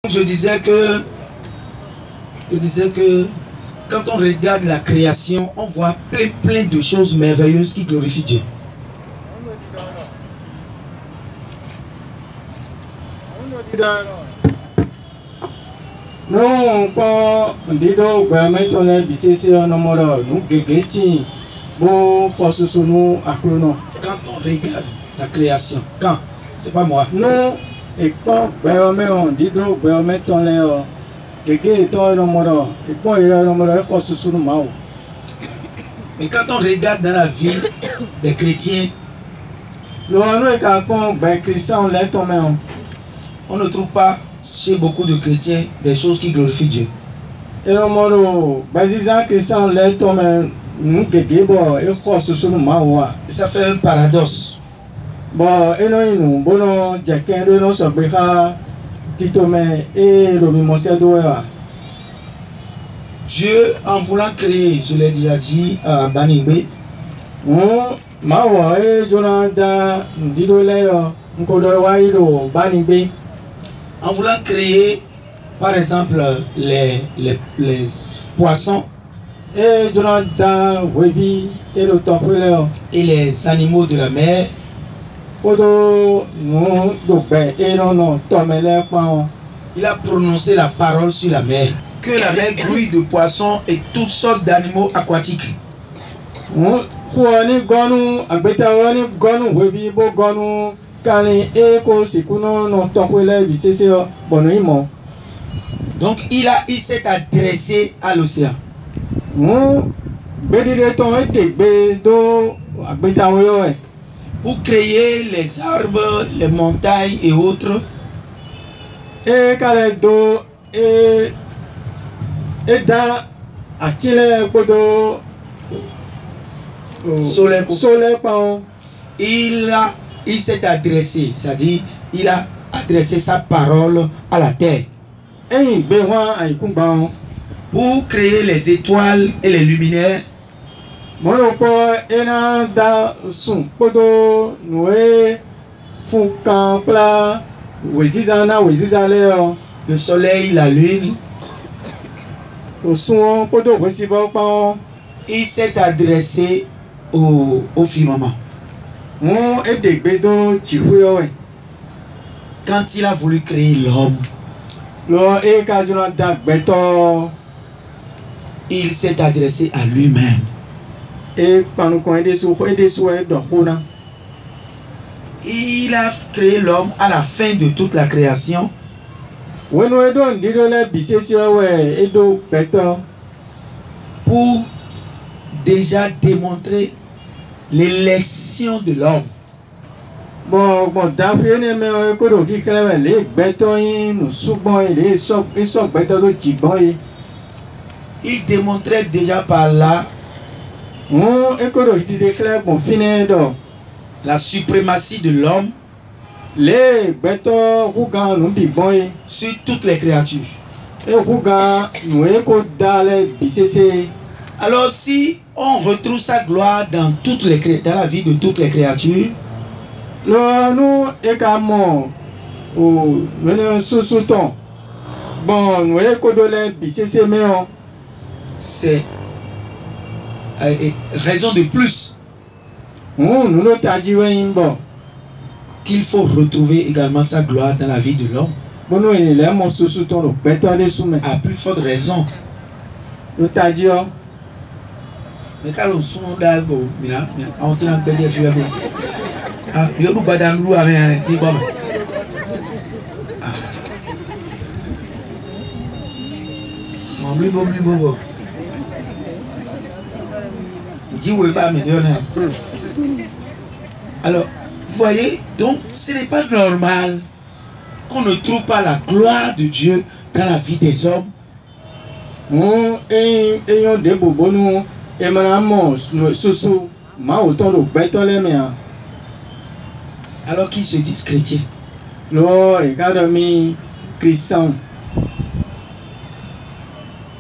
Je disais que quand on regarde la création, on voit plein de choses merveilleuses qui glorifient Dieu. Non, quand on dit donc, maintenant on est bicécé en nombre, nous guéguetti, bon, force sur nous à clonon. Quand on regarde la création, quand c'est pas moi. Non, et quand on dit donc, maintenant on est guéguetti en nombre, et quand il y a un nombre, force sur nous mao. Mais quand on regarde dans la vie des chrétiens, on ne trouve pas chez beaucoup de chrétiens des choses qui glorifient Dieu. Et ça fait un paradoxe. Dieu, en voulant créer, je l'ai déjà dit à Banigbe, en voulant créer, par exemple, les poissons et les animaux de la mer, il a prononcé la parole sur la mer, que la mer grouille de poissons et toutes sortes d'animaux aquatiques. Donc il s'est adressé à l'océan. Pour créer les arbres, les montagnes et autres. Il s'est adressé, c'est-à-dire il a adressé sa parole à la terre pour créer les étoiles et les luminaires. Le soleil, la lune. Il s'est adressé au firmament. Quand il a voulu créer l'homme, il s'est adressé à lui-même. Il a créé l'homme à la fin de toute la création. Pour déjà démontrer l'élection de l'homme. Il démontrait déjà par là la suprématie de l'homme sur toutes les créatures. Alors si on retrouve sa gloire dans la vie de toutes les créatures, c'est raison de plus qu'il faut retrouver également sa gloire dans la vie de l'homme. À plus forte raison. Mais quand on s'en va, on tient un peu de feu. Ah, il y a beaucoup d'anglais avec les bombes. Ah, bon. Dis où est pas millionnaire. Alors, vous voyez, donc ce n'est pas normal qu'on ne trouve pas la gloire de Dieu dans la vie des hommes. Alors qu'ils se disent chrétiens.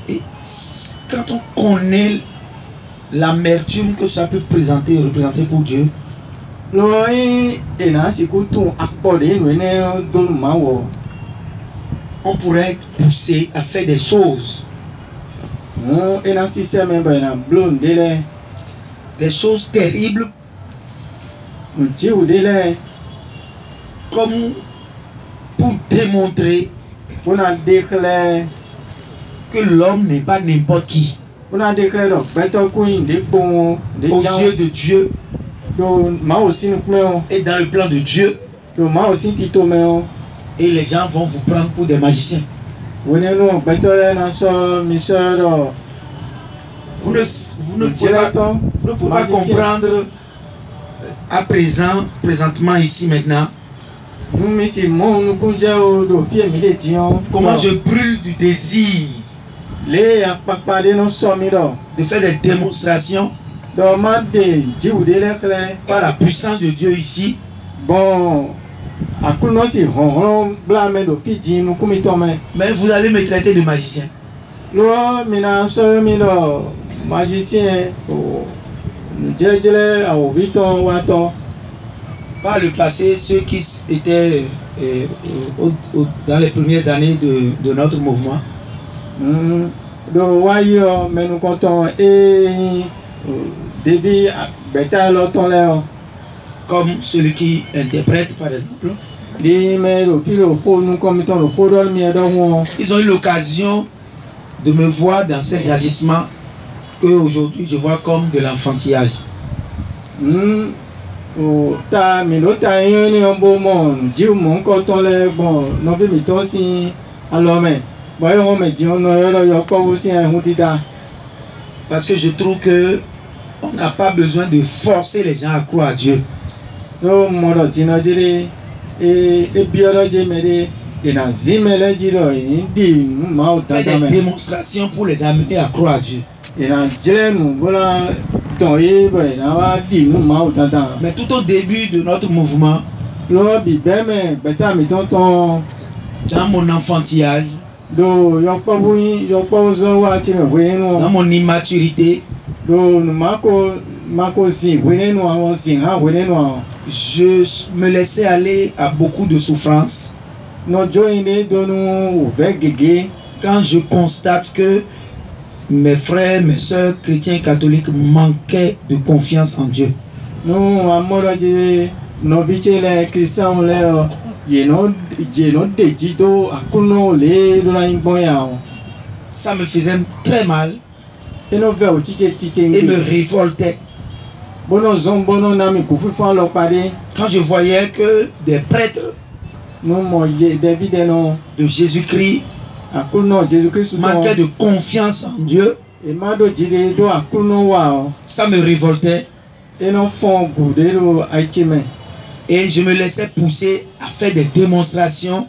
Et quand on connaît l'amertume que ça peut représenter pour Dieu, on pourrait pousser à faire des choses. Des choses terribles. Comme pour démontrer que l'homme n'est pas n'importe qui. Aux yeux de Dieu et dans le plan de Dieu. Et les gens vont vous prendre pour des magiciens. Vous ne pouvez pas comprendre présentement ici maintenant. Comment je brûle du désir de faire des démonstrations par la puissance de Dieu ici. Mais vous allez me traiter de magicien. Par le passé, ceux qui étaient dans les premières années de notre mouvement, comme celui qui interprète par exemple, ils ont eu l'occasion de me voir dans ces agissements que aujourd'hui je vois comme de l'enfantillage. Parce que je trouve que on n'a pas besoin de forcer les gens à croire à Dieu. Faire des démonstrations pour les amener à croire à Dieu. Mais tout au début de notre mouvement, dans mon enfantillage, dans mon immaturité, je me laissais aller à beaucoup de souffrances. Quand je constate que mes frères, mes soeurs chrétiens catholiques manquaient de confiance en Dieu. Ça me faisait très mal et me révoltait. Quand je voyais que des prêtres de Jésus-Christ manquaient de confiance en Dieu, ça me révoltait. Et je me laissais pousser à faire des démonstrations.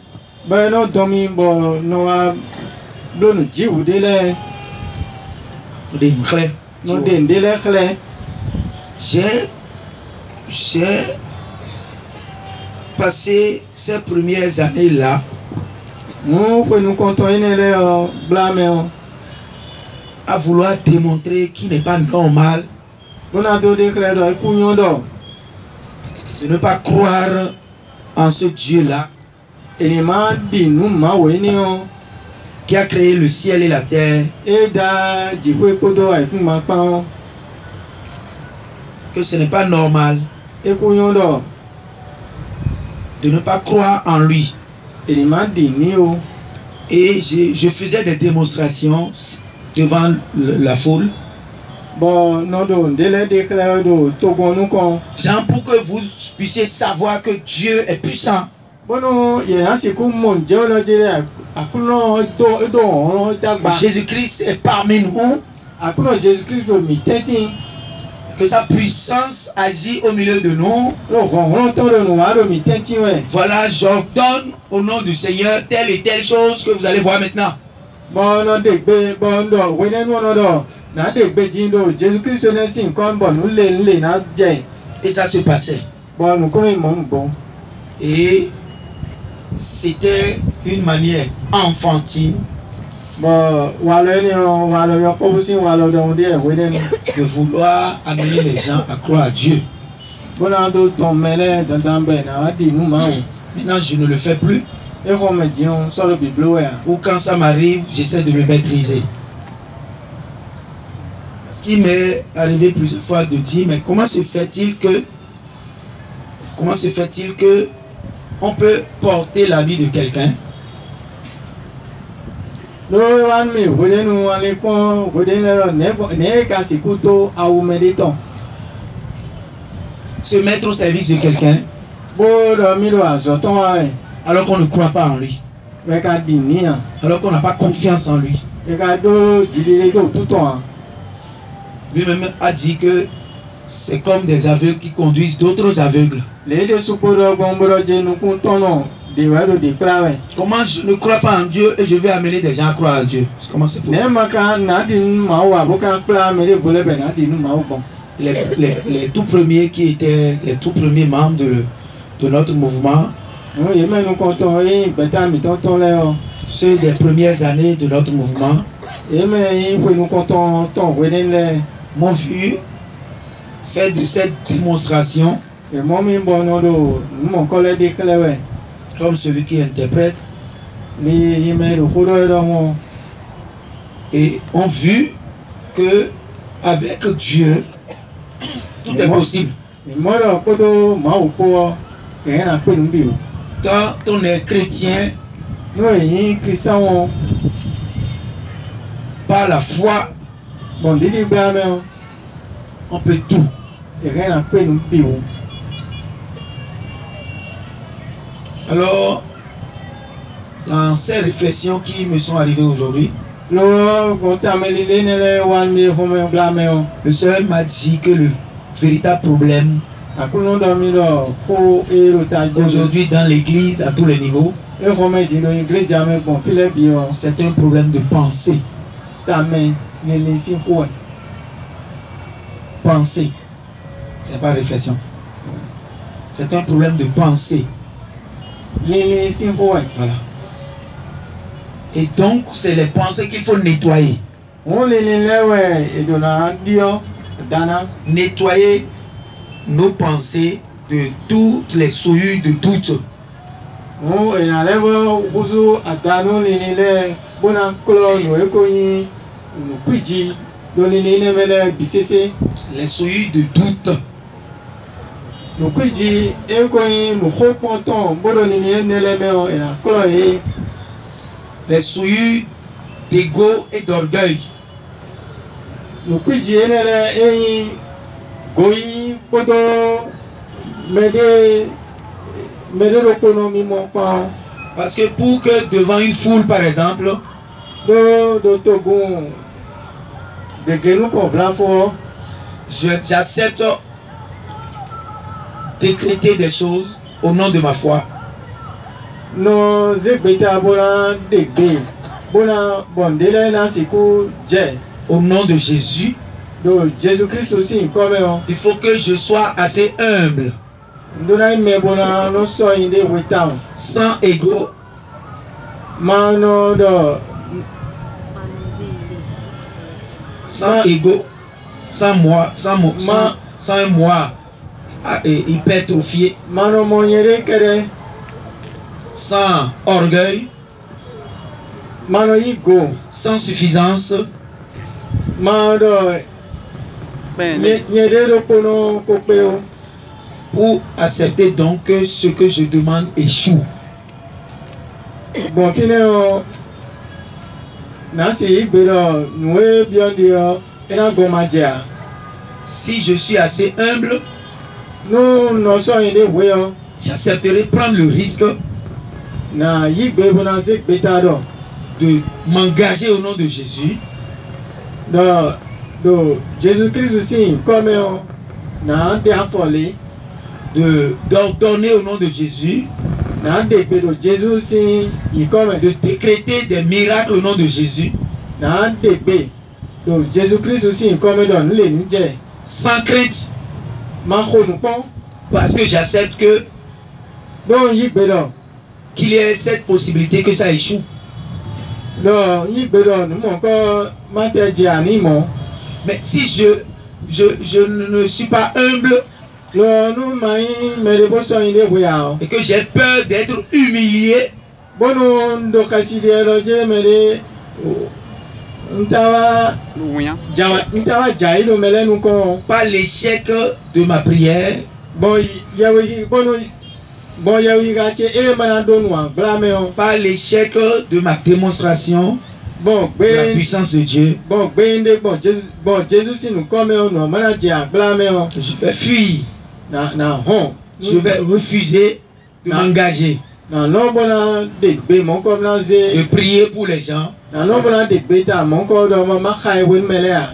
J'ai passé ces premières années-là à vouloir démontrer qu'il n'est pas normal de ne pas croire en ce Dieu-là qui a créé le ciel et la terre, que ce n'est pas normal de ne pas croire en lui. Et je faisais des démonstrations devant la foule. Jean, pour que vous puissiez savoir que Dieu est puissant. Jésus-Christ est parmi nous. Que sa puissance agit au milieu de nous. Voilà, j'ordonne au nom du Seigneur telle et telle chose que vous allez voir maintenant. Et ça se passait. Et c'était une manière enfantine de vouloir amener les gens à croire à Dieu. Maintenant, je ne le fais plus. Et on me dit on sort le Bible. Ou quand ça m'arrive, j'essaie de me maîtriser. Ce qui m'est arrivé plusieurs fois de dire, mais comment se fait-il que on peut porter la vie de quelqu'un? Se mettre au service de quelqu'un alors qu'on ne croit pas en lui, alors qu'on n'a pas confiance en lui. Lui-même a dit que c'est comme des aveugles qui conduisent d'autres aveugles. Comment je ne crois pas en Dieu et je vais amener des gens à croire en Dieu? Comment c'est possible? Les tout premiers qui étaient les tout premiers membres de notre mouvement, ceux des premières années de notre mouvement, m'ont vu faire de cette démonstration comme celui qui interprète, et ont vu que avec Dieu tout est possible. Quand on est chrétien, par la foi, on peut tout. Alors, dans ces réflexions qui me sont arrivées aujourd'hui, le Seigneur m'a dit que le véritable problème aujourd'hui dans l'église à tous les niveaux, c'est un problème de pensée. Pensée, c'est pas réflexion. C'est un problème de pensée. Voilà. Et donc, c'est les pensées qu'il faut nettoyer. Nettoyer nos pensées de toutes les souillures de doute. Les souillures de doute. Les souillures d'ego et d'orgueil. Parce que pour que devant une foule par exemple, j'accepte décréter des choses au nom de ma foi. Au nom de Jésus, il faut que je sois assez humble, sans ego, sans ego, sans moi, sans un moi hypertrophié, sans orgueil, sans suffisance, pour accepter donc que ce que je demande échoue. Si je suis assez humble, j'accepterai prendre le risque de m'engager au nom de Jésus. D'ordonner au nom de Jésus, de décréter des miracles au nom de Jésus, sans crainte, parce que j'accepte que qu'il y ait cette possibilité que ça échoue. Mais si je ne suis pas humble et que j'ai peur d'être humilié, Bono ndo kasiriero je mele ntawa jailo mele nuko. Par l'échec de ma prière, Bon yawi bono bon yawi gache e manadonwa blameo. par l'échec de ma démonstration Bon de la ben puissance de Dieu, bon Jésus si nous comme on manager blameo. je vais fuir. Na hon. Je vais refuser de m'engager, Na lombona de be mon comme na ze. de prier pour les gens, Na lombona de beta mon comme do ma khai wen melea.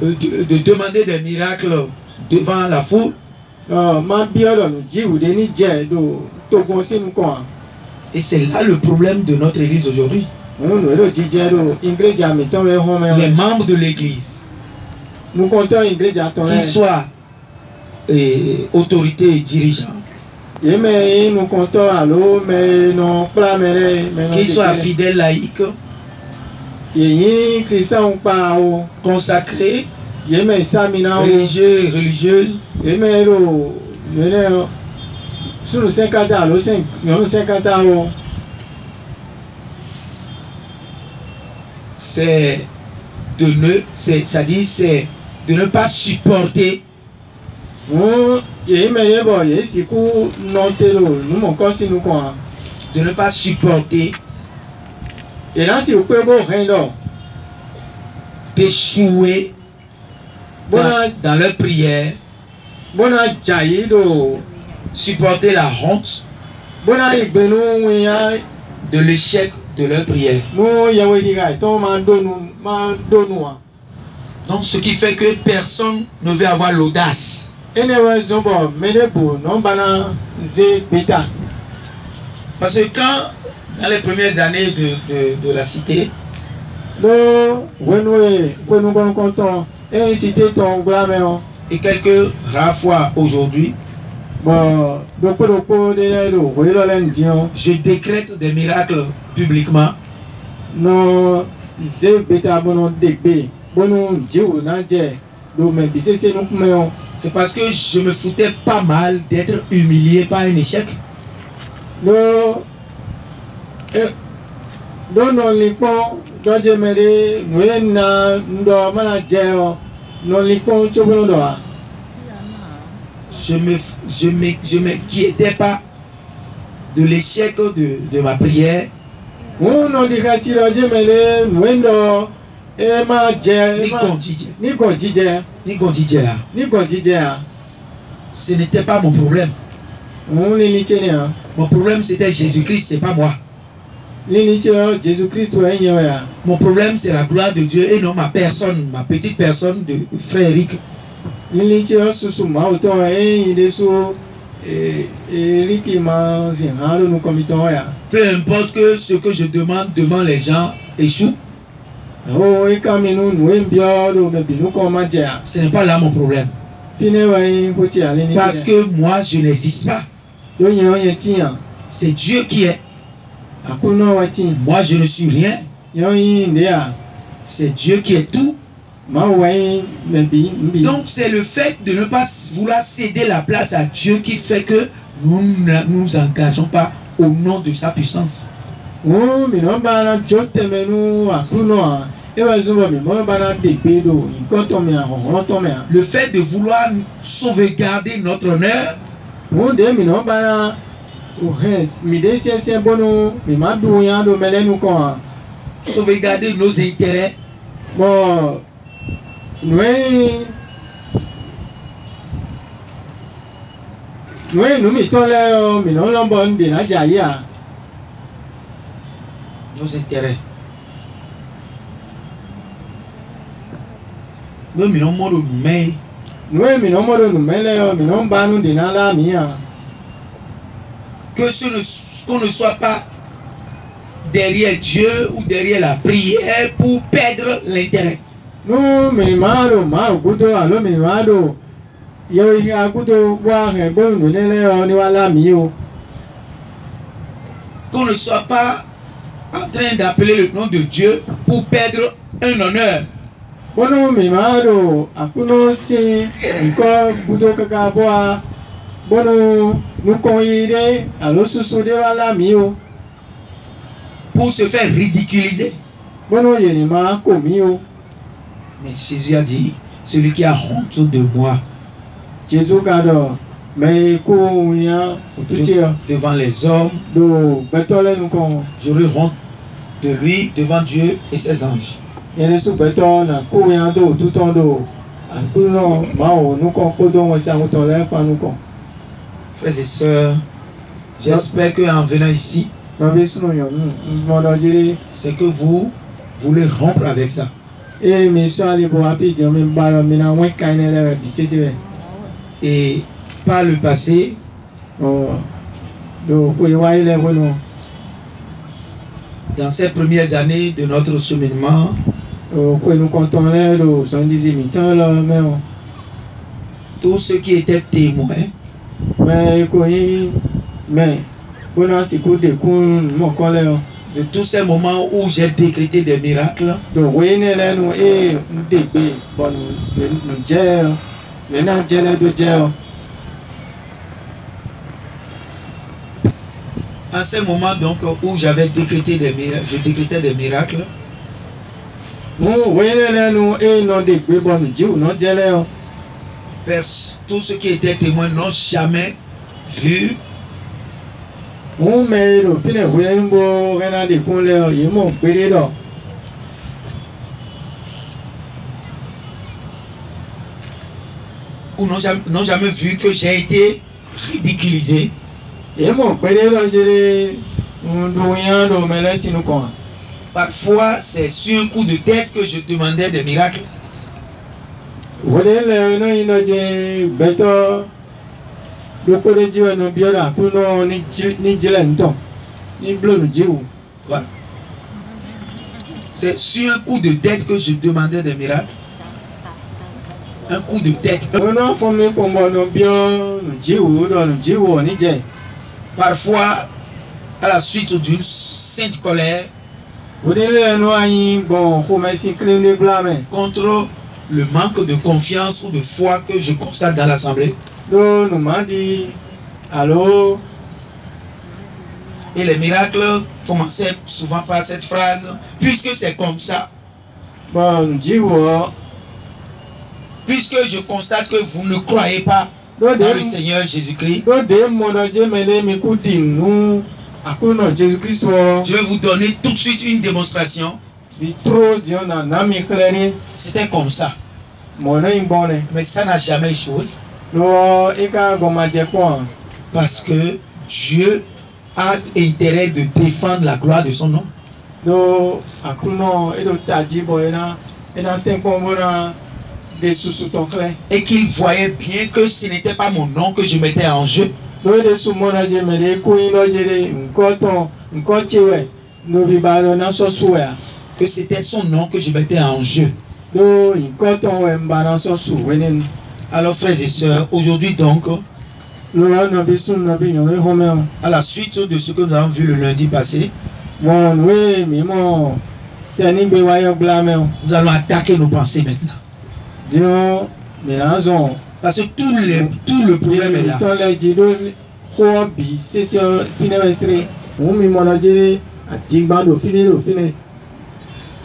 de demander des miracles devant la foule. Ma biolo nu jiwu de ni je do to gon sin ko. Et c'est là le problème de notre église aujourd'hui. On no ro jije do iglesia mi ton we hon me. Les membres de l'église, Nous comptons iglesia ton. qu'ils soient autorités et dirigeants, Yeme nous comptons allo mais non pla mele mais non. qu'ils soient fidèles laïcs, Yeyin Christian pa o. consacrés, Yeme samina o. religieux et religieuses, Yeme lo mele sunu 50 allo 5 non 50 o. c'est c'est de ne pas supporter Yeme bo yesiku notelo nous mon kosi nous quoi. de ne pas supporter Et là si o pe bo rendo. d'échouer dans leur prière, Bona jaido. supporter la honte Bona igbenu wiya de l'échec de leur prière. mo yawe diga to ma donu wa. Donc ce qui fait que personne ne veut avoir l'audace. Enewe zobo medebo non bana ze beta. Parce que quand, dans les premières années de la cité, Lo wenwe kwenu gon konton e cité ton glameo. et quelques rares fois aujourd'hui, Bon doko de lo welo lendion je décrète des miracles publiquement. no ze beta bono degbe bono jiwu na je do me bisese no kumeo. C'est parce que je me foutais pas mal d'être humilié par un échec. Lo do no lipo do je mere nwena ndo mana je o no lipo chobono do a. Je m'inquiétais pas de l'échec de ma prière, Uno di kasiro je mere nwendo e ma je ni conditionnel. ni go jije a. Ce n'était pas mon problème. Ni chene a. Mon problème c'était Jésus-Christ, c'est pas moi. Ni che Jésus Christ wa enyewe a. Mon problème c'est la gloire de Dieu et non ma personne, ma petite personne de frère Eric. Ni che susu ma o to e ide su Eric ma zin ha lo nu komiton ya. Peu importe que ce que je demande devant les gens échoue, O e kaminu nu embio do me binu ko ma je a. ce n'est pas là mon problème. Fine wa yin ko ti ale ni. Parce que moi je n'existe pas. Do yen o yen ti yan. C'est Dieu qui est. Akuno wa ti. Moi je ne suis rien. Yo yin de a. C'est Dieu qui est tout. Ma wa yin me bi mbi. Donc c'est le fait de ne pas vouloir céder la place à Dieu qui fait que nous ne nous engageons pas au nom de sa puissance. O mi no bana jote menu akuno a. E wa zubo mi mo bana de pe do. Nkan to mi a ho to mi a. Le fait de vouloir sauvegarder notre honneur, Mo de mi no bana o hes mi de se bono mi ma du yan do melenu ko a. sauvegarder nos intérêts, Bon Noé nous mi tole mi no lombo ndi na jaya. nos intérêts. Nous nous sommes mais Noé mi no modo nu mele mi no banu ndi na la mia. qu'on ne soit pas derrière Dieu ou derrière la prière pour perdre l'intérêt. No mi maro ma gudo alo mi maro. Yo ya gudo wa he bo nu lele ni wala mi o. Qu'on ne soit pas en train d'appeler le nom de Dieu pour perdre un honneur. Bono mi maro akuno si nko gudo kaka boa. Bono nu ko ire alo susu de wala mi o. pour se faire ridiculiser. Bono yeni ma komi o. Mais Jésus a dit, celui qui a honte de moi Jésus kado mais ko ya tutia devant les hommes, do betole nu kon. j'aurai honte de lui devant Dieu et ses anges. Yeni su beto na ko ya do tuton do. Akuno ma o nu kon ko do mo sa ko ton le pa nu kon. Frères et sœurs, j'espère qu'en venant ici, c'est que vous voulez rompre avec ça. Et par le passé, dans ces premières années de notre cheminement, tous ceux qui étaient témoins de tous ces moments où j'ai décrété des miracles, en ces moments donc où j'avais décrété des miracles, je décrétais des miracles, tous ceux qui étaient témoins n'ont jamais vu ou n'ont jamais vu que j'ai été ridiculisé. Parfois, c'est sur un coup de tête que je demandais des miracles. Quoi? C'est sur un coup de tête que je demandais des miracles. Un coup de tête. Parfois, à la suite d'une sainte colère, contre le manque de confiance ou de foi que je constate dans l'assemblée. Et les miracles commençaient souvent par cette phrase: puisque c'est comme ça, puisque je constate que vous ne croyez pas dans le Seigneur Jésus-Christ, je vais vous donner tout de suite une démonstration. C'était comme ça. Mais ça n'a jamais échoué. Parce que Dieu a intérêt de défendre la gloire de son nom. Et qu'il voyait bien que ce n'était pas mon nom que je mettais en jeu. Que c'était son nom que je mettais en jeu. Alors frères et sœurs, aujourd'hui donc, à la suite de ce que nous avons vu le lundi passé, nous allons attaquer nos pensées maintenant. Parce que tout le problème est là.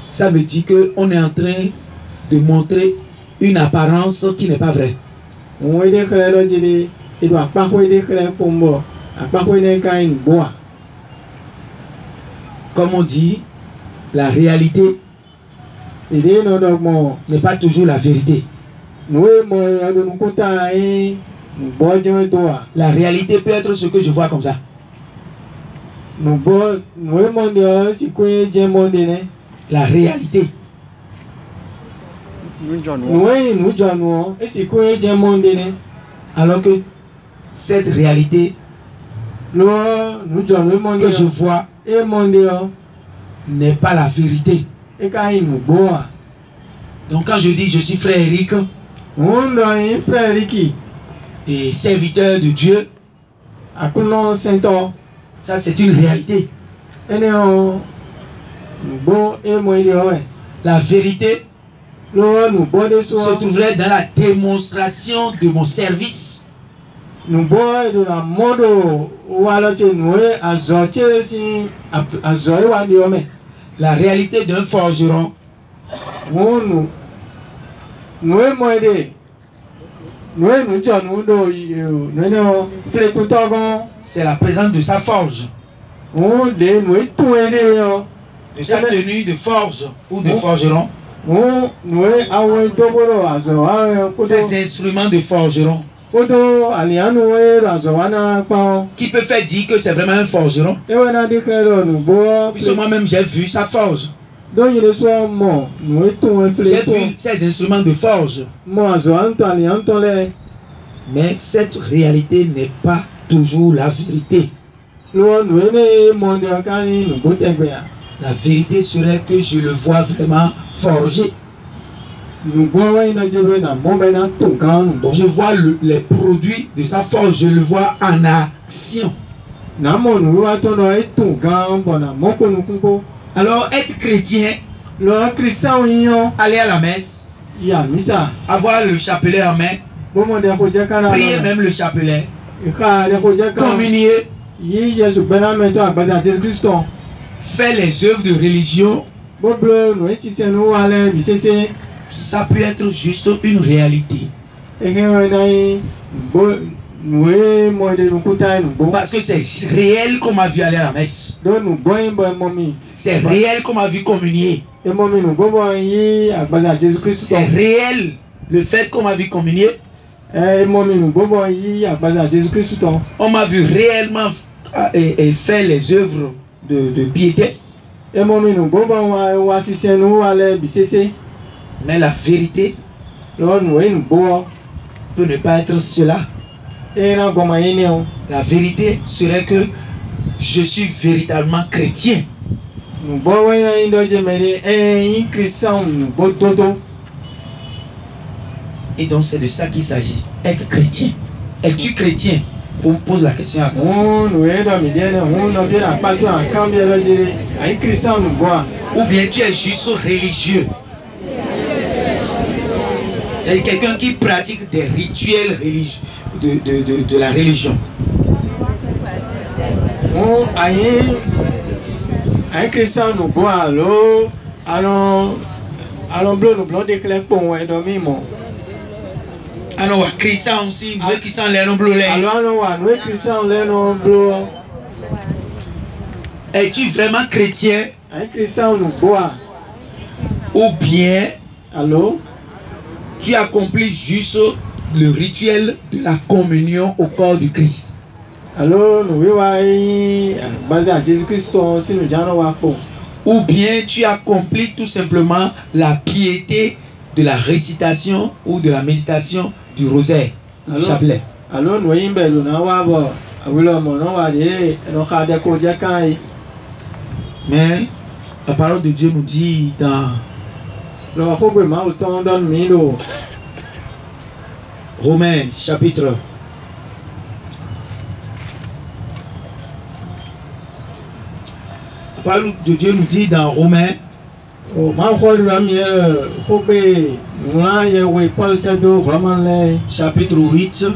Ça veut dire qu'on est en train de montrer une apparence qui n'est pas vraie. Comme on dit, la réalité n'est pas toujours la vérité. La réalité peut être ce que je vois comme ça. La réalité. Alors que cette réalité que je vois n'est pas la vérité. Donc quand je dis je suis frère Eric et serviteur de Dieu, ça c'est une réalité. La vérité se trouverait dans la démonstration de mon service nous bois de la mode ou alors tu nous azote si azoe wa diome. La réalité d'un forgeron, Nous moede. Nous john nous do nous fletutogon. c'est la présence de sa forge, On de nous tuene yo. de sa tenue de forge ou de forgeron, Nous awe doboro azo awe ces instruments de forgeron, Odo alianu razowana pa. qui peut faire dire que c'est vraiment un forgeron. Ewe na dikero nu bo. Puisque moi-même j'ai vu sa forge, Donc il est soit mo, nous étons j'ai vu ces instruments de forge. Moi azo antali antole. Mais cette réalité n'est pas toujours la vérité. Lo nu ene mo de akani nu botegbe. La vérité serait que je le vois vraiment forgé. Nu bo wa ina jebe na mo be na tunkan nu bo. Je vois les produits de sa forge, je le vois en action. Na mo nu wa to no etunkan bo na mo ko nu kunko. Alors être chrétien, Lo Christian yon aller à la messe, ya misa. avoir le chapelet en main, Bo mo de ko je kana. prier même le chapelet, Ka de ko je kana. communier, Yi Yesu bena meto agbaza Jésus Christ. faire les œuvres de religion, Boblo no esise no wale bisese ça peut être juste une réalité. eke nai bo noe moede no kutai no bo Parce que c'est réel qu'on m'a vu aller à la messe. do no boy boy mommy C'est réel qu'on m'a vu communier. e mommy no bobo yi agbaza Jésus Christ C'est réel le fait qu'on m'a vu communier. e mommy no bobo yi agbaza Jésus Christ to On m'a vu réellement faire les œuvres de piété. e mommy no bobo wa sise no wale bisese Mais la vérité lo no e no bo peut ne pas être cela. e na goma yene o La vérité serait que je suis véritablement chrétien. no bo wa ina indo je mere yi Christian no bo dodo. Et donc c'est de ça qu'il s'agit. Être chrétien. Es-tu chrétien? On me pose la question à toi. No e do mi dene no bi na pa to an kan bi lo jere yi Christian no bo a. Ou bien tu es juste religieux. C'est quelqu'un qui pratique des rituels religieux de la religion. Un Christian nous boit allons bleu nous blanc d'éclair pour moi dormir mon. Alors, Christian aussi, nous qui sont les noms bleus. Alors, nous Christian les noms bleus. Es-tu vraiment chrétien? Un Christian nous boit. Ou bien Allô? tu accomplis juste le rituel de la communion au corps du Christ? Alors, nous voyons basé à Jésus Christ si nous allons voir. Ou bien tu accomplis tout simplement la piété de la récitation ou de la méditation du rosaire, du chapelet. Alors, nous voyons nous voir. Mais la parole de Dieu nous dit dans Romains chapitre 1. La parole de Dieu nous dit dans Romains chapitre 8,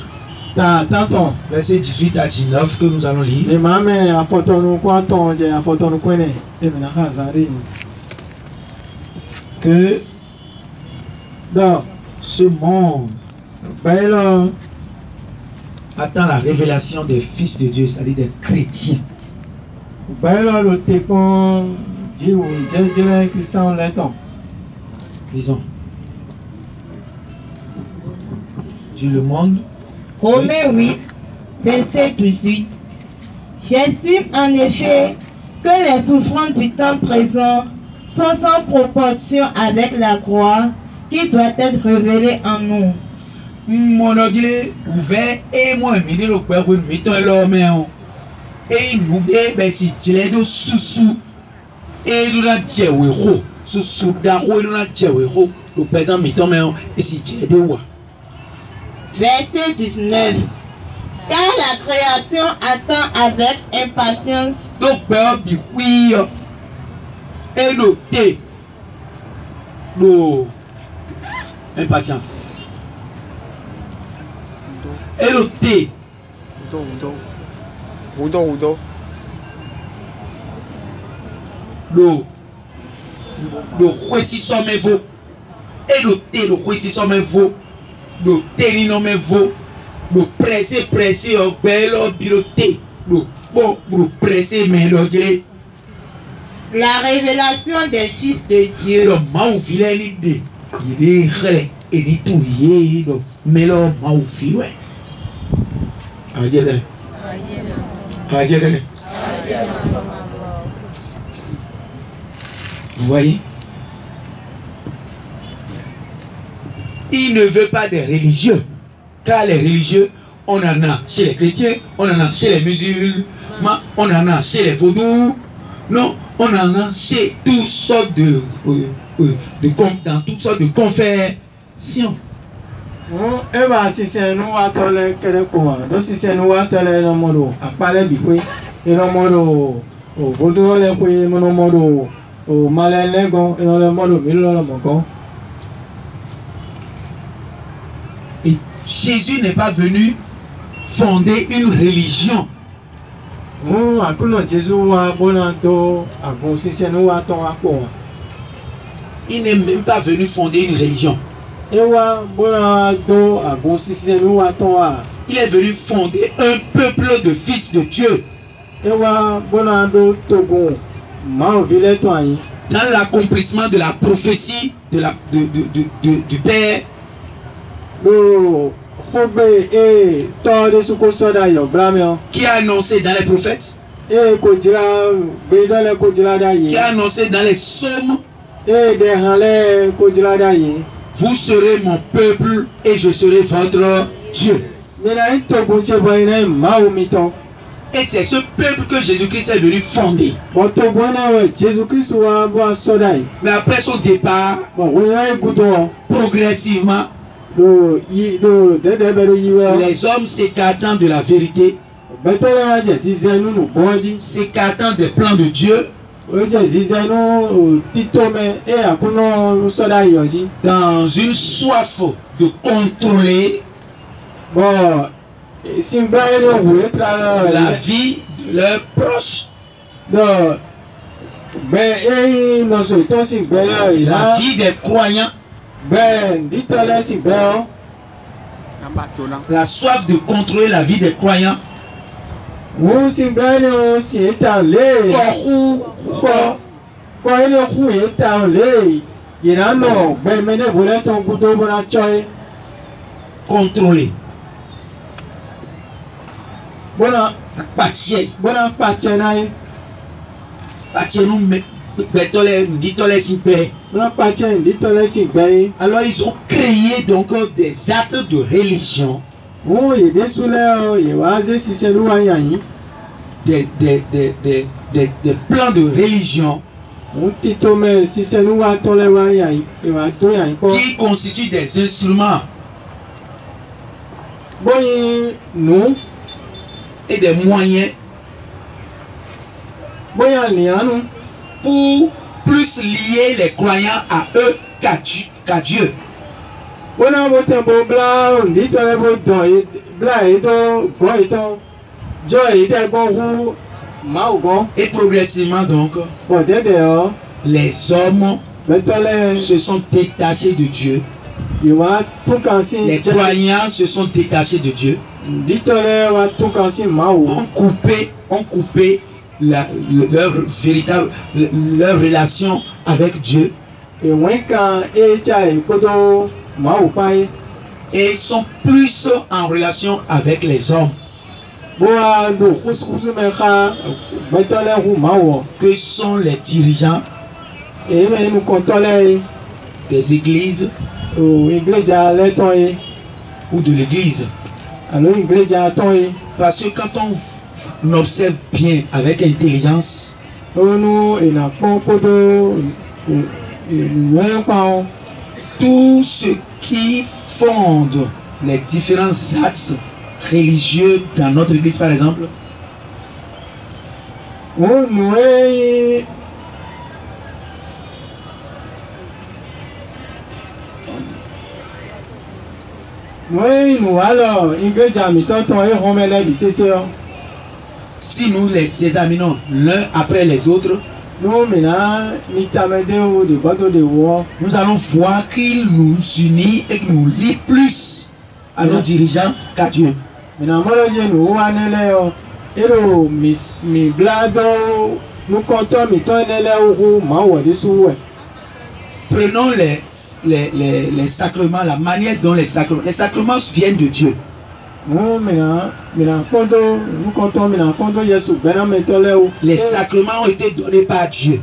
verset 18 à 19 que nous allons lire. Que ce monde attend la révélation des fils de Dieu, c'est-à-dire des chrétiens. Disons. Dis le monde. Romains 8, verset 18. J'estime en effet que les souffrances du temps présent sont sans proportion avec la gloire qui doit être révélée en nous. Mon odile ouvert et moi midi le père oui mettons l'homme et nous ben si tu les deux sous et nous la djewero sous d'aro et nous la djewero le présent mettons et si tu les deux wa. Verset 19. Car la création attend avec impatience. Donc père bi oui et noté nos impatience. Et le thé Le kwesi so me vo. Et le thé le kwesi so me vo. Le thé ni no me vo. Le pressé au bel biloté. Le bon le pressé mais le jele. La révélation des fils de Dieu. Le mau vile ni de. Il est ré et ni tout yé le mais le mau vile. Ajé. Vous voyez? Il ne veut pas des religieux. Car les religieux, on en a chez les chrétiens, on en a chez les musulmans, on en a chez les vaudous. Non, on en a chez toutes sortes dans toutes sortes de confessions. Eva si c'est nous à tole kere quoi. Donc si c'est nous à tole no modo. A parler bikwe. Et no modo. O vodo le kwe no modo. O malele gon. Et no le modo milo le mogon. Et Jésus n'est pas venu fonder une religion. Akuno Jésus wa bonando. Agon si c'est nous à ton akko. Il n'est même pas venu fonder une religion. Il est venu fonder un peuple de fils de Dieu. Dans l'accomplissement de la prophétie du Père. Qui a annoncé dans les prophètes. Qui a annoncé dans les psaumes. Vous serez mon peuple et je serai votre Dieu. Et c'est ce peuple que Jésus-Christ est venu fonder. Mais après son départ, progressivement, les hommes s'écartant de la vérité, s'écartant des plans de Dieu, dans une soif de contrôler la vie de leurs proches, la vie des croyants, la soif de contrôler la vie des croyants. Contrôler. Alors ils ont créé donc des actes de religion. Des plans de religion qui constituent des instruments et des moyens pour plus lier les croyants à eux qu'à Dieu. Et progressivement donc, les hommes se sont détachés de Dieu. Les croyants se sont détachés de Dieu. Ont coupé leur relation avec Dieu. Et sont plus en relation avec les hommes. Que sont les dirigeants des églises ou de l'église. Parce que quand on observe bien avec intelligence, tout ce qui fonde les différents axes religieux dans notre église par exemple, Oui, nous alors, Ingrid Jamiton, ton et Romele Bissesseur. Si nous les examinons l'un après les autres, Nous, maintenant, ni Tamedeo, de Bateau de War. nous allons voir qu'il nous unit et qu'il nous lie plus à nos dirigeants qu'à Dieu. Maintenant, moi, je nous vois, et mi blado, nous comptons, mi ton et les ma des sous. Prenons les sacrements, la manière dont les sacrements viennent de Dieu. Non, maintenant, nous comptons, maintenant, quand Yesu, Benam et Toléo. Les sacrements ont été donnés par Dieu.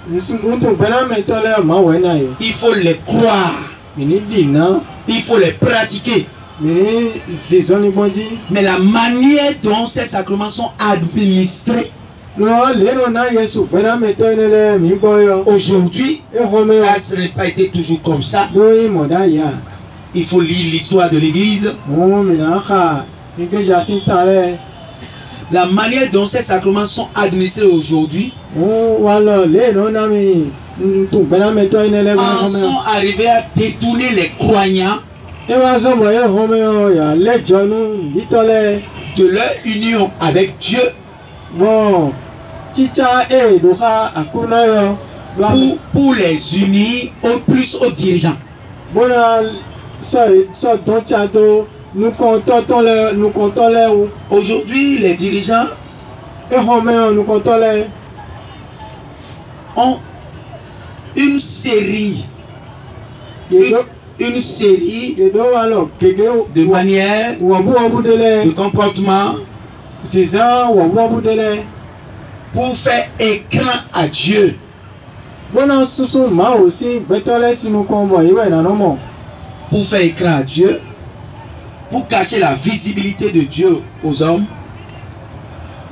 Nous sommes Benam et Toléo, ma wenaye. Il faut les croire. Mini dina, Il faut les pratiquer. mini zizoni bondi. Mais la manière dont ces sacrements sont administrés Non, les na Yesu, Benam et Toléo, mi boyo. aujourd'hui, Et Romeo, ça n'a pas été toujours comme ça. oui, mon daya. Il faut lire l'histoire de l'Église. Non, maintenant, Ingrid Jacintale. La manière dont ces sacrements sont administrés aujourd'hui Oh, voilà, les non-amis. Tout Benam et Toléo, en sont arrivés à détourner les croyants et oiseau, voyez, Romeo, il y a les jeunes, dit-on de leur union avec Dieu bon, Tita et Doha, à Kunayo, pour les unir au plus aux dirigeants. bon, ça, donc, Tchado, nous comptons les où, Aujourd'hui, les dirigeants et Romeo, nous comptons les, ont une série, une série et donc, alors, de manières, ou à bout de de les, comportements c'est ça, ou à bout de les, pour faire écran à Dieu. bon, en sous ma aussi, bétolé si nous convoyons, ouais, dans nos mots. Pour faire écran à Dieu, pour cacher la visibilité de Dieu aux hommes.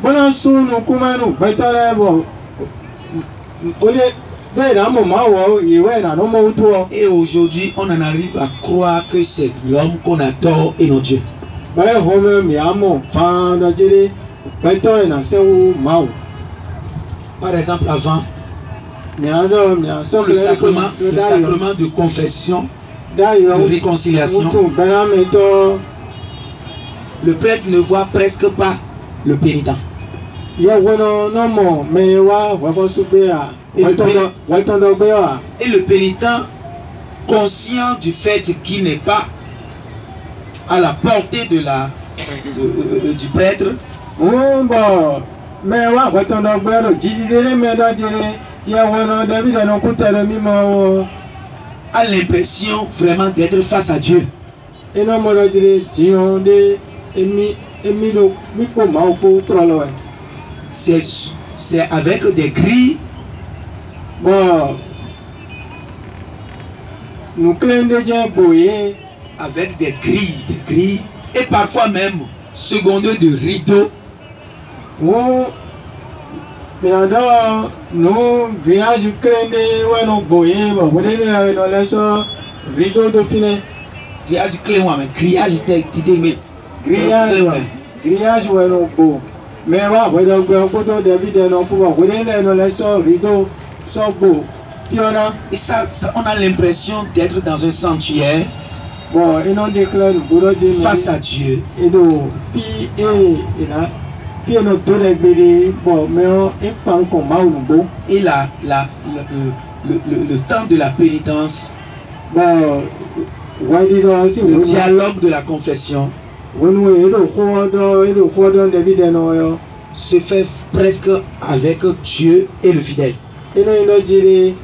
Bon, en sous nous, comment nous, bétolé, bon, au lieu de la moment, ouais, dans nos mots, toi. Et aujourd'hui, on en arrive à croire que c'est l'homme qu'on adore et non Dieu. Baye home mi amo fan da jere beto na sewu mau Par exemple, avant, mi ado mi aso le sacrement de confession, de réconciliation, mutu bename to le prêtre ne voit presque pas le pénitent. ye wono no mo me wa fo sube a wa to do gbe a Et le pénitent, conscient du fait qu'il n'est pas à la portée du prêtre, bo me wa to do gbe ro jijidere me do jere ye wono David no kutere mi mo a l'impression vraiment d'être face à Dieu. eno mo do jere ti on de emi do mi ko ma o ko trolo C'est avec des grilles, bon nous clés de Dieu boyer avec des grilles, et parfois même secondé de rideaux. on maintenant nous grillage clés de ouais non boyer bon vous devez dans les so rideau de fine Grillage clé, mais grillage grillage ouais non beau mais ouais donc photo David non pour vous devez dans les so rideau so beau piona Et ça, on a l'impression d'être dans un sanctuaire bon et non déclare boulot de face à Dieu. et do pi et là pi no to le gbede bon mais on est pas encore mal bon Et le temps de la pénitence, bon ouais dit donc si le vous dialogue de la confession et le khodo David no yo se fait presque avec Dieu et le fidèle. et no jiri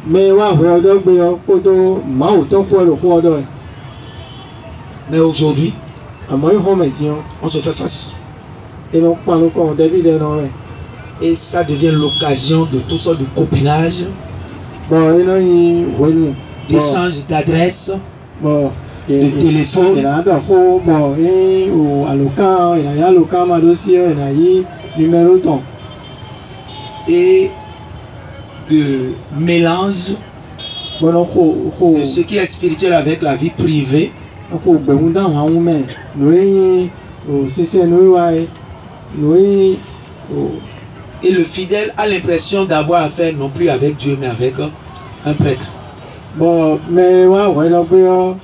mais wa ho do gbe yo kodo ma o to ko le khodo Mais aujourd'hui, amo ho metion on se fait face. et no pa no ko David no yo Et ça devient l'occasion de toutes sortes de copinage, bon et no yi wonu d'échange d'adresses, bon de téléphone. il a do ho bon et o alokan il a alokan ma dossier il a yi numéro ton Et de mélange bon ho de ce qui est spirituel avec la vie privée. ko gbẹ̀mú dáhùn àwọn mẹ́ lóyún òṣìṣẹ́ lóyún Et le fidèle a l'impression d'avoir affaire non plus avec Dieu, mais avec un prêtre. bọ̀ mẹ́ wá wẹ́ lọ pé ọ́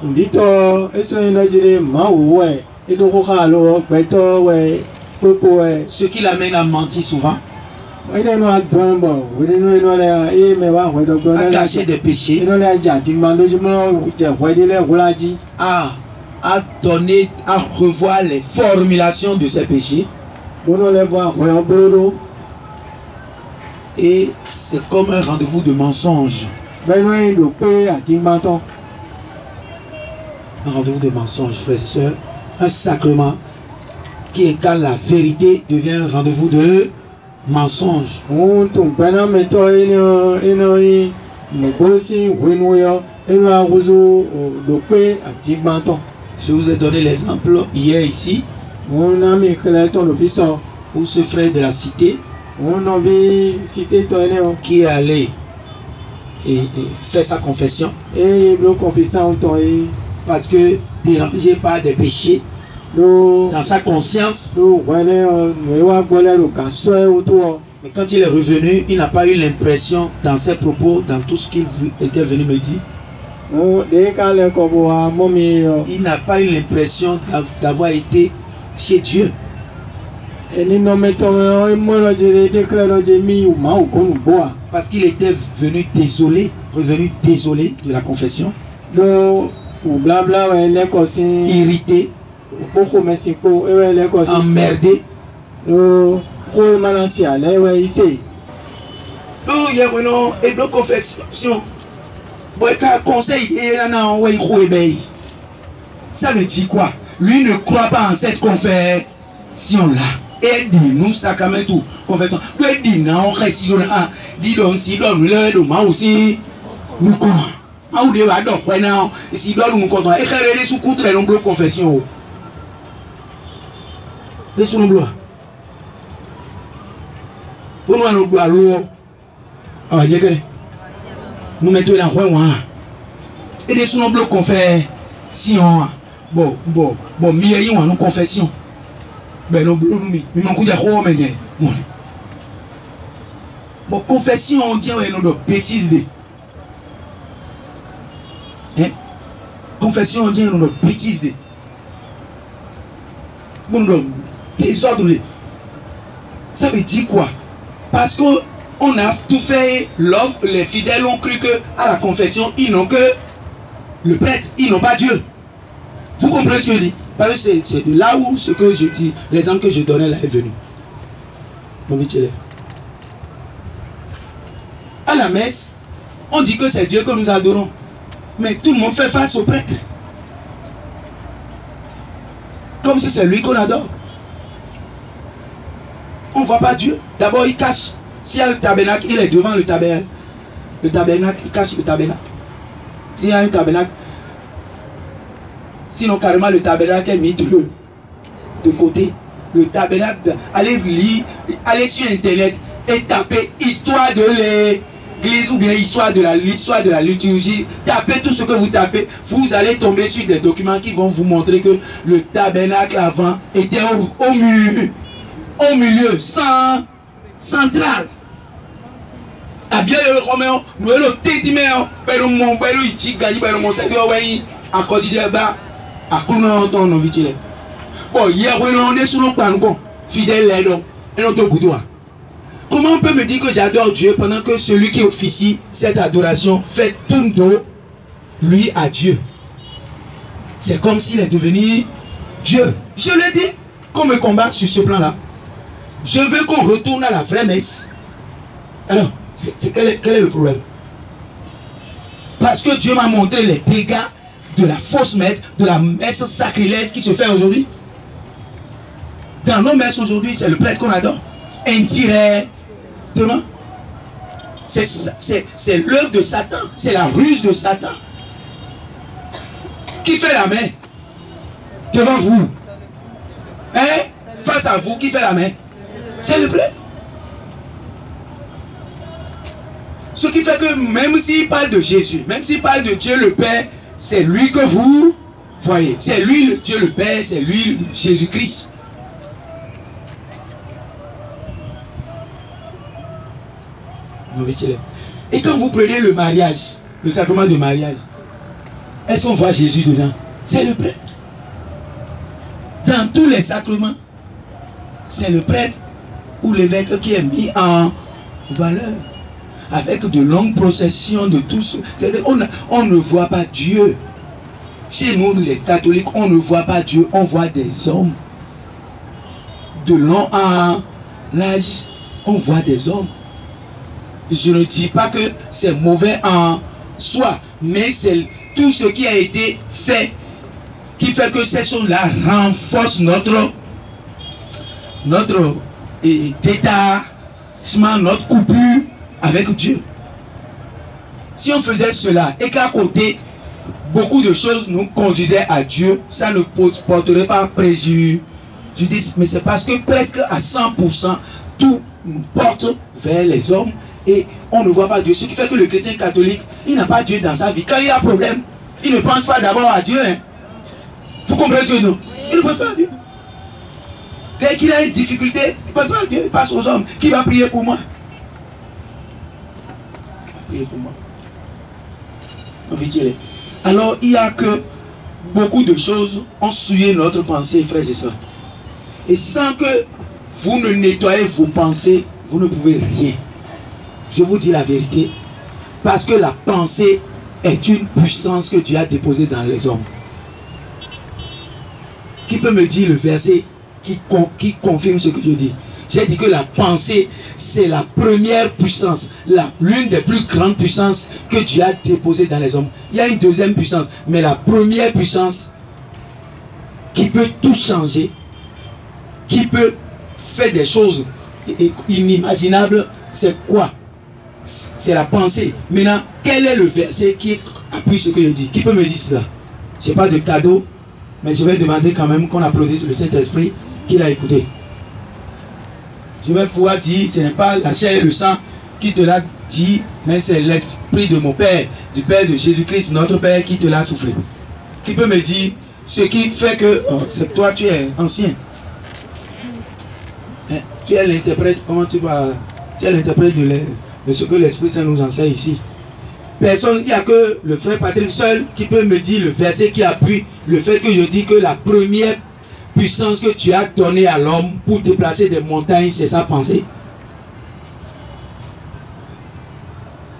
ndito eso ino jire ma uwe edo ko khalo beto we popo we. Ce qui l'amène à mentir souvent, Ine no adonbo, we no ino le e me wa we do à cacher des péchés, ino le ja tingba lojumo je we le hulaji. à donner, à revoir les formulations de ces péchés. Bono le wa we oblodo. Et c'est comme un rendez-vous de mensonge. Beno ndo pe atingba ton. Un rendez-vous de mensonge, frères et sœurs. Un sacrement qui égale la vérité devient un rendez-vous de mensonge. On ton bena meto ino yi mo bosi wenu yo ino aguzo do pe atingba ton. Je vous ai donné l'exemple hier ici On a mis que ton officer. où ce frère de la cité On a vu citer ton élément. qui est allé et faire sa confession Et le confessant ton et parce que dérangé par des péchés le dans sa conscience. voilà le casse autour. Mais quand il est revenu, il n'a pas eu l'impression dans ses propos, dans tout ce qu'il était venu me dire, Dès qu'à l'école à mommy il n'a pas eu l'impression d'avoir été chez Dieu. et les nommés ton et moi je déclare de mi ou ma ou qu'on boit. Parce qu'il était venu désolé, revenu désolé de la confession, Le ou blabla ouais l'école si irrité, beaucoup merci pour et ouais l'école si emmerdé. le pro malanci à l'air ouais ici. Oh, il y a vraiment une confession. Conseil, ça veut dire quoi? Lui ne croit pas en cette confession-là. Et dit-nous sacrament tout. Confession. Lui dit non, récit là. Dit donc si l'homme le demain aussi. Nous comment? Ah ou de va donc ouais non. Si l'homme nous compte. Et quand les sous contre les nombreux confessions. Les sous nombreux. Pour nous nous doit l'eau. Ah y est. Nous mettons la roi. Et les sous nombreux confessions. Bon, mieux y a nous confession. Ben non, nous manquons de quoi, mais bon, confession, on dit, ouais, nous, bêtises. Hein? Confession, on dit, nous, bêtises. Bon, désordre. Ça veut dire quoi? Parce que on a tout fait, l'homme, les fidèles ont cru que à la confession, ils n'ont que le prêtre, ils n'ont pas Dieu. Vous comprenez ce que je dis? Parce que c'est de là où ce que je dis, l'exemple que je donnais là est venu. À la messe, on dit que c'est Dieu que nous adorons. Mais tout le monde fait face au prêtre. Comme si c'est lui qu'on adore. On ne voit pas Dieu. D'abord, il cache. S'il y a le tabernacle, il est devant le tabernacle. Le tabernacle, il cache le tabernacle. S'il y a un tabernacle, sinon carrément le tabernacle est mis de côté. Le tabernacle, allez lire, allez sur internet et tapez histoire de l'église ou bien histoire de la liturgie. Tapez tout ce que vous tapez. Vous allez tomber sur des documents qui vont vous montrer que le tabernacle avant était au milieu, central. À bien le romain, nous le tétimèr, mon père, il gagne, mon seigneur, à Codideba. Bon, hier, on est sur nos plans, fidèle, et notre goudoir. Comment on peut me dire que j'adore Dieu pendant que celui qui officie cette adoration fait tout dos, lui, à Dieu? C'est comme s'il est devenu Dieu. Je le dis, qu'on me combat sur ce plan-là. Je veux qu'on retourne à la vraie messe. Alors, quel est le problème? Parce que Dieu m'a montré les dégâts de la fausse messe, de la messe sacrilège qui se fait aujourd'hui. Dans nos messes aujourd'hui, c'est le prêtre qu'on adore. Indirectement. C'est l'œuvre de Satan. C'est la ruse de Satan. Qui fait la main? Devant vous. Hein? Face à vous, qui fait la main? C'est le prêtre. Ce qui fait que même s'il parle de Jésus, même s'il parle de Dieu le Père, c'est lui que vous voyez. C'est lui le Dieu le Père, c'est lui Jésus-Christ. Et quand vous prenez le mariage, le sacrement de mariage, Est-ce qu'on voit Jésus dedans? C'est le prêtre. Dans tous les sacrements, c'est le prêtre ou l'évêque qui est mis en valeur. Avec de longues processions de tous. On ne voit pas Dieu. Chez nous, les catholiques, on ne voit pas Dieu. On voit des hommes. De long en large, on voit des hommes. Je ne dis pas que c'est mauvais en soi, mais c'est tout ce qui a été fait qui fait que ces choses-là renforcent notre détachement, notre coupure avec Dieu. Si on faisait cela et qu'à côté, beaucoup de choses nous conduisaient à Dieu, ça ne porterait pas préjudice. Mais c'est parce que presque à 100%, tout nous porte vers les hommes et on ne voit pas Dieu. Ce qui fait que le chrétien catholique, il n'a pas Dieu dans sa vie. Quand il y a un problème, il ne pense pas d'abord à Dieu. Hein. Vous comprenez ce que nous? Il ne pense pas à Dieu. Dès qu'il a une difficulté, il pense à Dieu, il passe aux hommes. Qui va prier pour moi? Qui va prier pour moi? Alors, il y a que beaucoup de choses ont souillé notre pensée, frères et sœurs. Et sans que vous ne nettoyez vos pensées, vous ne pouvez rien. Je vous dis la vérité. Parce que la pensée est une puissance que Dieu a déposée dans les hommes. Qui peut me dire le verset qui confirme ce que je dis? J'ai dit que la pensée, c'est la première puissance, l'une des plus grandes puissances que Dieu a déposées dans les hommes. Il y a une deuxième puissance, mais la première puissance qui peut tout changer, qui peut faire des choses inimaginables, c'est quoi? C'est la pensée. Maintenant, quel est le verset qui appuie ce que je dis? Qui peut me dire cela? Je n'ai pas de cadeau, mais je vais demander quand même qu'on applaudisse le Saint-Esprit qui l'a écouté. Je vais pouvoir dire, ce n'est pas la chair et le sang qui te l'a dit, mais c'est l'Esprit de mon Père, du Père de Jésus-Christ, notre Père, qui te l'a soufflé. Qui peut me dire ce qui fait que, c'est toi, tu es ancien. Hein? Tu es l'interprète, comment tu vas, tu es l'interprète de ce que l'Esprit Saint nous enseigne ici. Personne, il n'y a que le frère Patrick seul qui peut me dire le verset qui appuie le fait que je dis que la première puissance que tu as donnée à l'homme pour déplacer des montagnes, c'est sa pensée.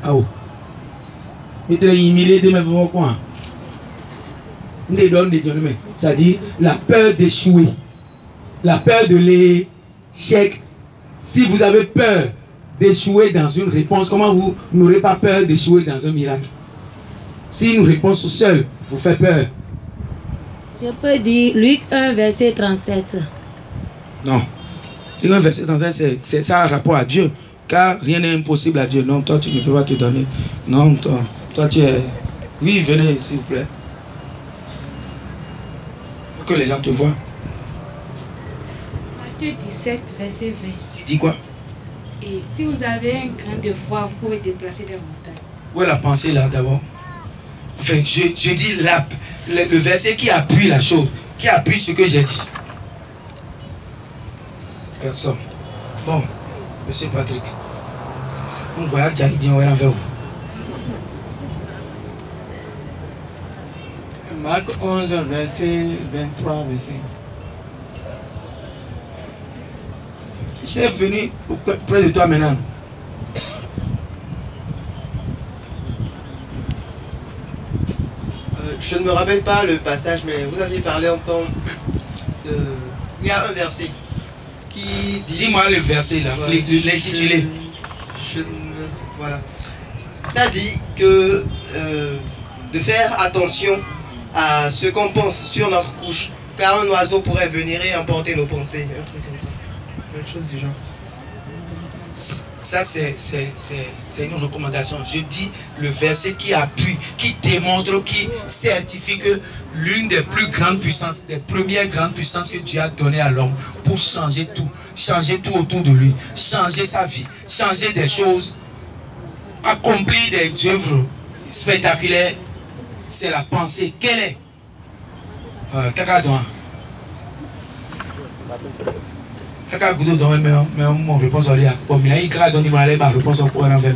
Ah oh. C'est-à-dire la peur d'échouer, la peur de l'échec. Si vous avez peur d'échouer dans une réponse, comment vous n'aurez pas peur d'échouer dans un miracle? Si une réponse seule vous fait peur. Je peux dire Luc 1, verset 37. Non. Luc 1, verset 37, c'est ça un rapport à Dieu. Car rien n'est impossible à Dieu. Non, toi, tu ne peux pas te donner. Non, toi tu es... Oui, venez, s'il vous plaît. Pour que les gens te voient. Matthieu 17, verset 20. Tu dis quoi? Et si vous avez un grain de foi, vous pouvez déplacer des montagnes. Où est la pensée là d'abord? Enfin, je dis le verset qui appuie la chose, qui appuie ce que j'ai dit. Personne. Bon, monsieur Patrick. On voit que dit on va envers vous. Marc 11, verset 23, verset. Je suis venu près de toi maintenant. Je ne me rappelle pas le passage, mais vous aviez parlé en temps de... Il y a un verset qui dit... Dis-moi le verset là, Voilà, l'intitulé. Voilà. Ça dit que de faire attention à ce qu'on pense sur notre couche, car un oiseau pourrait venir et emporter nos pensées. Un truc comme ça. Quelque chose du genre. Ça, c'est une recommandation. Je dis le verset qui appuie, qui démontre, qui certifie que l'une des plus grandes puissances, des premières grandes puissances que Dieu a données à l'homme pour changer tout autour de lui, changer sa vie, changer des choses, accomplir des œuvres spectaculaires, c'est la pensée. Quelle est? Kaka gudo dans mais mon réponse à bon mais il a donné ma réponse au point envers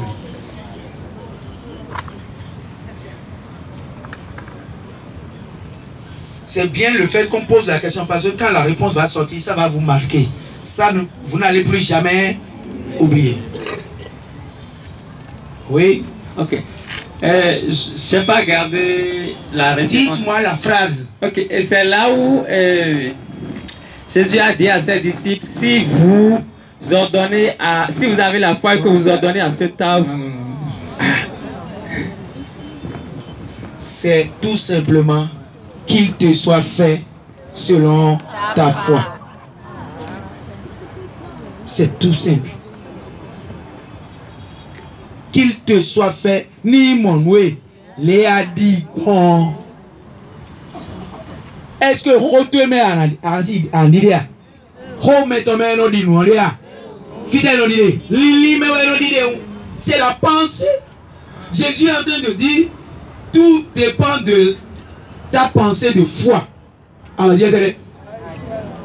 c'est bien le fait qu'on pose la question parce que quand la réponse va sortir, ça va vous marquer. Ça, vous n'allez plus jamais oublier. Oui. Ok. Je n'ai pas gardé la réponse. Dites-moi la phrase. Ok. Et c'est là où Jésus a dit à ses disciples, si vous avez la foi que vous ordonnez à cette table. C'est tout simplement qu'il te soit fait selon ta foi. C'est tout simple. Qu'il te soit fait, ni mon way, les a dit, est-ce que tu mets en idée? C'est la pensée. Jésus est en train de dire, tout dépend de ta pensée de foi.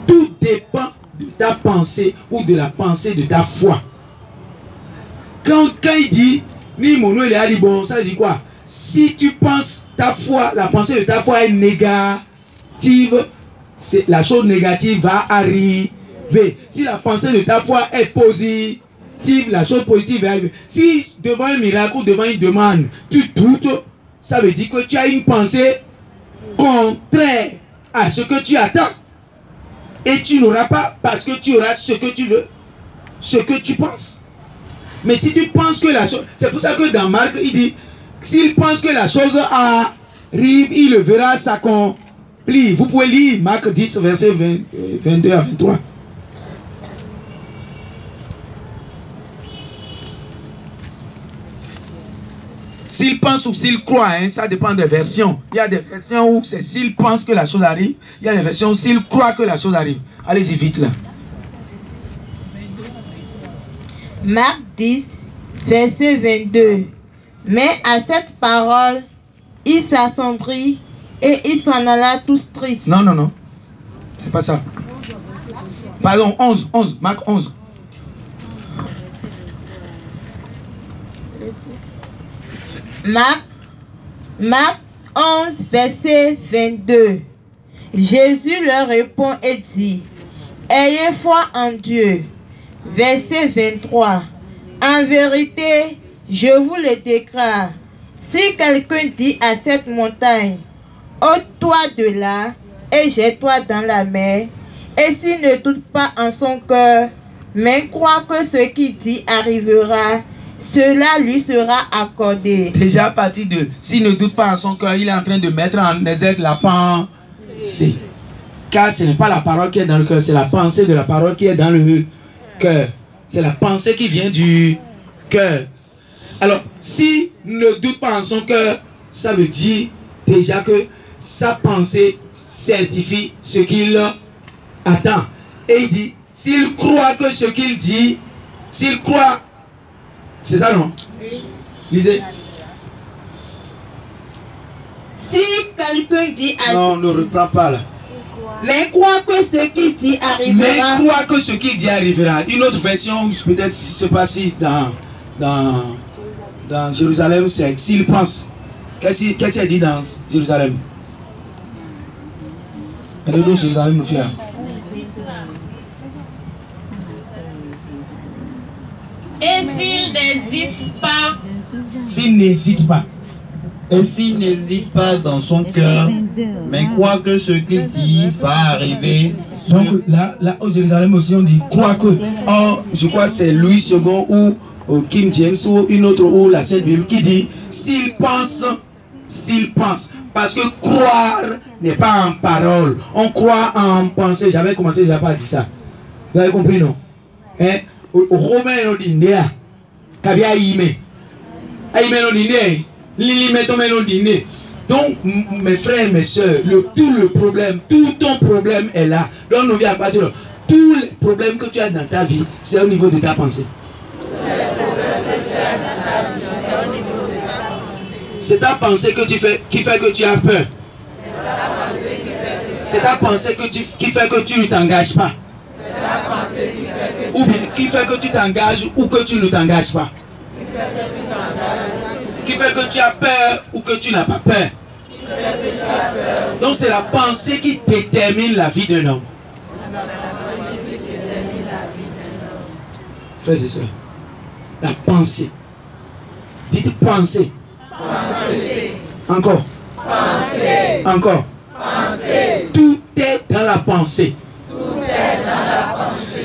Tout dépend de ta pensée ou de la pensée de ta foi. Quand il dit, ni mon nom il est bon, ça dit quoi? Si tu penses ta foi, la pensée de ta foi est négative, la chose négative va arriver. Si la pensée de ta foi est positive, la chose positive va arriver. Si devant un miracle ou devant une demande, tu doutes, ça veut dire que tu as une pensée contraire à ce que tu attends. Et tu n'auras pas parce que tu auras ce que tu veux, ce que tu penses. Mais si tu penses que la chose... C'est pour ça que dans Marc, il dit, s'il pense que la chose arrive, il le verra s'accomplir. Vous pouvez lire Marc 10, verset 22 à 23. S'il pense ou s'il croit, hein, ça dépend des versions. Il y a des versions où c'est s'il pense que la chose arrive. Il y a des versions où s'il croit que la chose arrive. Allez-y vite là. Marc 10, verset 22. Mais à cette parole, il s'assombrit et il s'en alla tous tristes. Non, non, non. C'est pas ça. Pardon, 11, Marc 11. Marc 11, verset 22. Jésus leur répond et dit, ayez foi en Dieu. Verset 23. En vérité, je vous le déclare, si quelqu'un dit à cette montagne, ôte-toi de là et jette-toi dans la mer, et s'il ne doute pas en son cœur, mais croit que ce qu'il dit arrivera, cela lui sera accordé. Déjà à partir de s'il ne doute pas en son cœur, il est en train de mettre en exergue la pensée. Car ce n'est pas la parole qui est dans le cœur, c'est la pensée de la parole qui est dans le cœur. C'est la pensée qui vient du cœur. Alors, s'il ne doute pas en son cœur, ça veut dire déjà que sa pensée certifie ce qu'il attend. Et il dit, s'il croit que ce qu'il dit, s'il croit, c'est ça non? Oui. Lisez. Si quelqu'un dit à... Non, ne reprends pas là. Mais crois que ce qu'il dit arrivera. Mais crois que ce qu'il dit arrivera. Une autre version, peut-être, je ne sais pas si dans Jérusalem, c'est s'il pense. Qu'est-ce qu'il dit dans Jérusalem? Jérusalem nous fait. Et s'il n'hésite pas. S'il n'hésite pas. Et s'il n'hésite pas dans son cœur, mais croit que ce qu'il dit va arriver. Donc là au Jérusalem aussi on dit croit que. Or, je crois que c'est Louis II ou King James ou une autre ou la Sainte Bible qui dit s'il pense. Parce que croire n'est pas en parole. On croit en pensée. J'avais commencé déjà par dire ça. Vous avez compris non? Hein? Au Romain on dit Néa. Kabia Aïme. Aïme on dit Néa. Donc, mes frères et mes soeurs, tout le problème, tout ton problème est là. Donc, nous vient à partir de tous les problèmes que tu as dans ta vie, c'est au niveau de ta pensée. C'est ta pensée que tu fais, qui fait que tu as peur. C'est ta pensée qui fait que tu ne t'engages pas. Ou bien qui fait que tu t'engages ou que tu ne t'engages pas. Qui fait que tu as peur ou que tu n'as pas peur. Donc c'est la pensée qui détermine la vie d'un homme. Frères et sœurs, la pensée. Dites pensée. Encore. Encore. Tout est dans la pensée.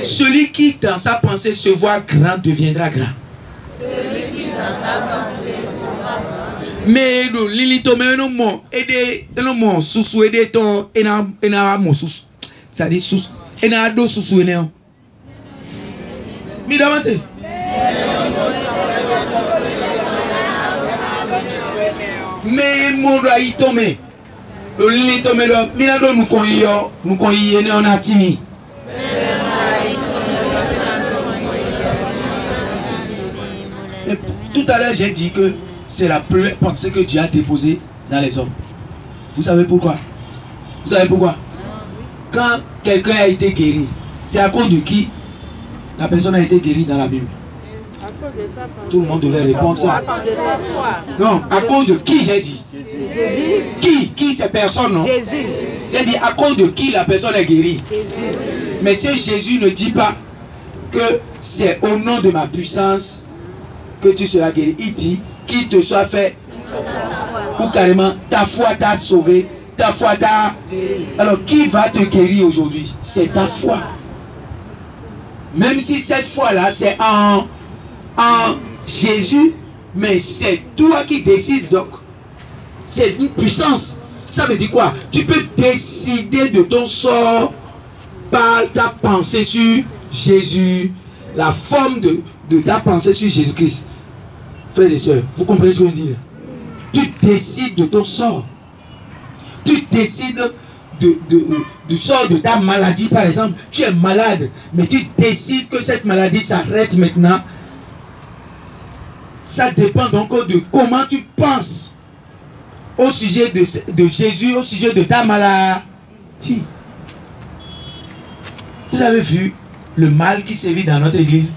Celui qui dans sa pensée se voit grand deviendra grand. Mais le lilito mais non mo aider non mo susu aider to ena mo susu ça dit susu ena do susu ena mi davance mais mo do itome le lilito mais do mi na do nous kon yi ene on atimi. Et tout à l'heure j'ai dit que c'est la première pensée que Dieu a déposée dans les hommes. Vous savez pourquoi? Vous savez pourquoi? Quand quelqu'un a été guéri, c'est à cause de qui la personne a été guérie dans la Bible? Tout le monde devait répondre ça. Non, à cause de qui j'ai dit? Qui cette personne, non? Jésus. J'ai dit à cause de qui la personne est guérie? Jésus. Mais si Jésus ne dit pas que c'est au nom de ma puissance que tu seras guéri, il dit qu'il te soit fait, ou carrément ta foi t'a sauvé, ta foi t'a... Alors qui va te guérir aujourd'hui? C'est ta foi. Même si cette foi-là c'est en Jésus, mais c'est toi qui décides. Donc c'est une puissance. Ça veut dire quoi? Tu peux décider de ton sort par ta pensée sur Jésus, la forme de ta pensée sur Jésus-Christ. Frères et sœurs, vous comprenez ce que je veux dire? Tu décides de ton sort. Tu décides du sort de ta maladie, par exemple. Tu es malade, mais tu décides que cette maladie s'arrête maintenant. Ça dépend donc de comment tu penses au sujet de Jésus, au sujet de ta maladie. Vous avez vu le mal qui sévit dans notre église?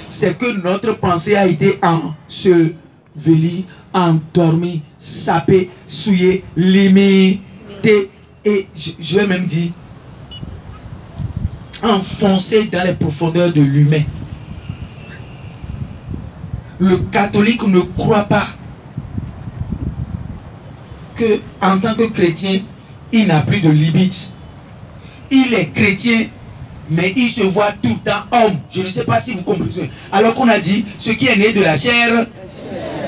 C'est que notre pensée a été ensevelie, endormie, sapée, souillée, limitée et je vais même dire enfoncée dans les profondeurs de l'humain. Le catholique ne croit pas que en tant que chrétien, il n'a plus de limite. Il est chrétien, mais il se voit tout le temps homme. Je ne sais pas si vous comprenez. Alors qu'on a dit, ce qui est né de la chair,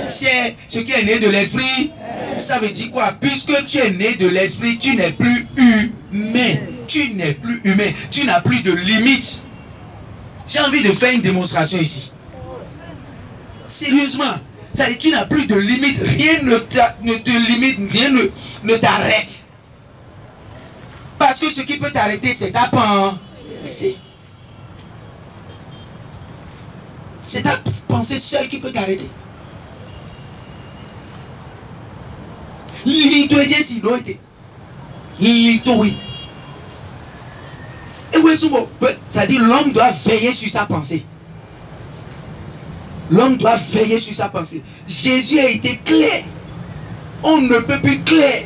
c'est ce qui est né de l'esprit. Ça veut dire quoi? Puisque tu es né de l'esprit, tu n'es plus humain. Tu n'es plus humain. Tu n'as plus de limite. J'ai envie de faire une démonstration ici. Sérieusement. Ça veut dire, tu n'as plus de limite. Rien ne te limite. Rien ne t'arrête. Parce que ce qui peut t'arrêter, c'est ta pensée. C'est ta pensée seule qui peut t'arrêter. Ça dit l'homme doit veiller sur sa pensée. L'homme doit veiller sur sa pensée. Jésus a été clair. On ne peut plus clair.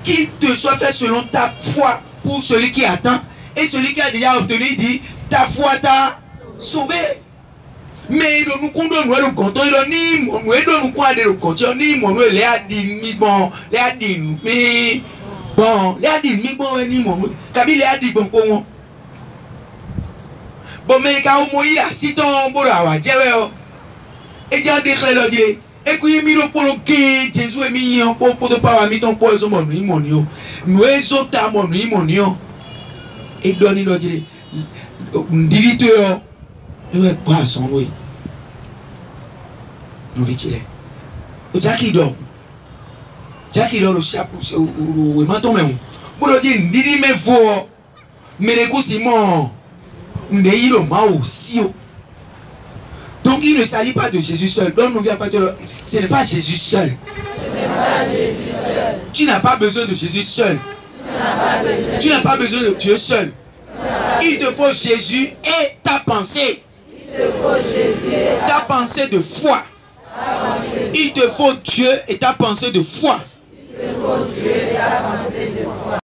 Qu'il te soit fait selon ta foi pour celui qui attend. Et celui qui a déjà obtenu, il dit, ta foi t'a sauvé. Mais nous condamnons le compte. Ni mon nous quoi le compte. Ni mon les a dit bon, les a dit mais bon, les a dit bon ni mon. Kabi les a dit bon comment. Bon mais quand on mouille là, si ton borawa, djeweo. Et j'ai déclaré le dire. Et puis il m'a dit que Jésus est mis en pour ne pas mettre ton poison mon imonio. Nous sommes ta mon imonio. Et donne le dire. Dirito. Nous quoi son oui. Nous vitile. Jackie dort. Jackie dort le chapeau ou manton même. Pour le dire didi me faut. Mais les coups c'est mon. Donc il ne s'agit pas de Jésus seul. Donc nous vient pas de... Ce n'est pas Jésus seul. Tu n'as pas besoin de Jésus seul. Tu n'as pas besoin de Dieu seul. Il te faut Jésus et ta pensée. Ta pensée de foi. Il te faut Dieu et ta pensée de foi. Il faut tuer et avancer